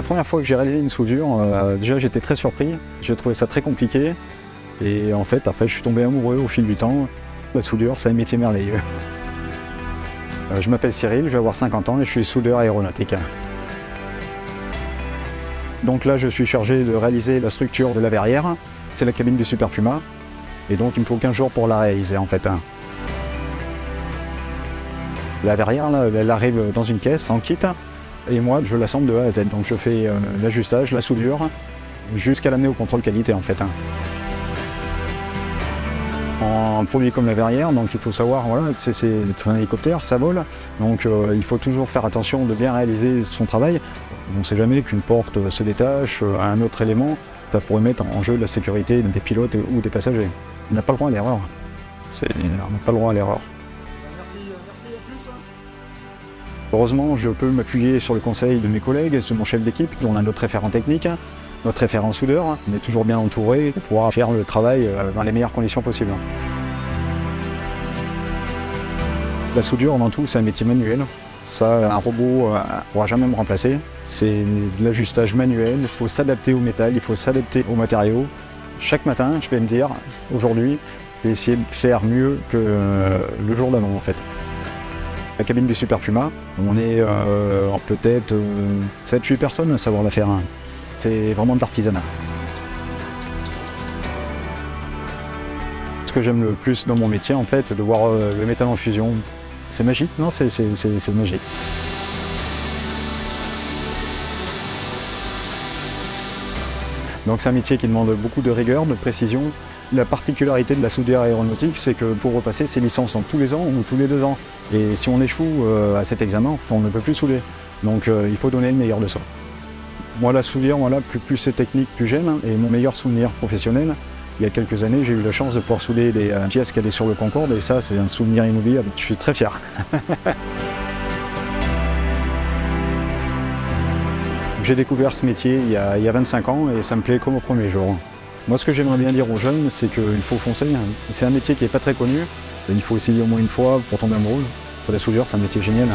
première fois que j'ai réalisé une soudure, déjà j'étais très surpris, j'ai trouvé ça très compliqué. Et en fait, après je suis tombé amoureux au fil du temps. La soudure, c'est un métier merveilleux. Je m'appelle Cyril, je vais avoir 50 ans et je suis soudeur aéronautique. Donc là, je suis chargé de réaliser la structure de la verrière. C'est la cabine du Super Puma. Et donc il me faut 15 jours pour la réaliser en fait. La verrière, là, elle arrive dans une caisse en kit. Et moi, je l'assemble de A à Z. Donc je fais l'ajustage, la soudure, jusqu'à l'amener au contrôle qualité en fait. En produit comme la verrière, donc il faut savoir, voilà, c'est un hélicoptère, ça vole. Donc il faut toujours faire attention de bien réaliser son travail. On ne sait jamais qu'une porte se détache à un autre élément. Ça pourrait mettre en jeu la sécurité des pilotes ou des passagers. On n'a pas le droit à l'erreur. On n'a pas le droit à l'erreur. Merci, à plus. Heureusement, je peux m'appuyer sur le conseil de mes collègues, de mon chef d'équipe. On a notre référent technique, notre référent soudeur. On est toujours bien entouré pour pouvoir faire le travail dans les meilleures conditions possibles. La soudure, avant tout, c'est un métier manuel. Ça, un robot ne pourra jamais me remplacer. C'est de l'ajustage manuel, il faut s'adapter au métal, il faut s'adapter aux matériaux. Chaque matin, je vais me dire, aujourd'hui, je vais essayer de faire mieux que le jour d'avant en fait. La cabine du Super Puma, on est peut-être 7-8 personnes à savoir la faire. C'est vraiment de l'artisanat. Ce que j'aime le plus dans mon métier, en fait, c'est de voir le métal en fusion. C'est magique, non? C'est magique. Donc c'est un métier qui demande beaucoup de rigueur, de précision. La particularité de la soudure aéronautique, c'est que pour repasser ses licences donc tous les ans ou tous les 2 ans. Et si on échoue à cet examen, on ne peut plus souder. Donc il faut donner le meilleur de soi. Moi, la soudure, voilà, plus c'est technique, plus j'aime. Et mon meilleur souvenir professionnel, il y a quelques années, j'ai eu la chance de pouvoir souder les pièces qui allaient sur le Concorde. Et ça, c'est un souvenir inoubliable. Je suis très fier. J'ai découvert ce métier il y a 25 ans et ça me plaît comme au premier jour. Moi, ce que j'aimerais bien dire aux jeunes, c'est qu'il faut foncer. C'est un métier qui n'est pas très connu. Il faut essayer au moins une fois pour tomber amoureux. La soudure, c'est un métier génial.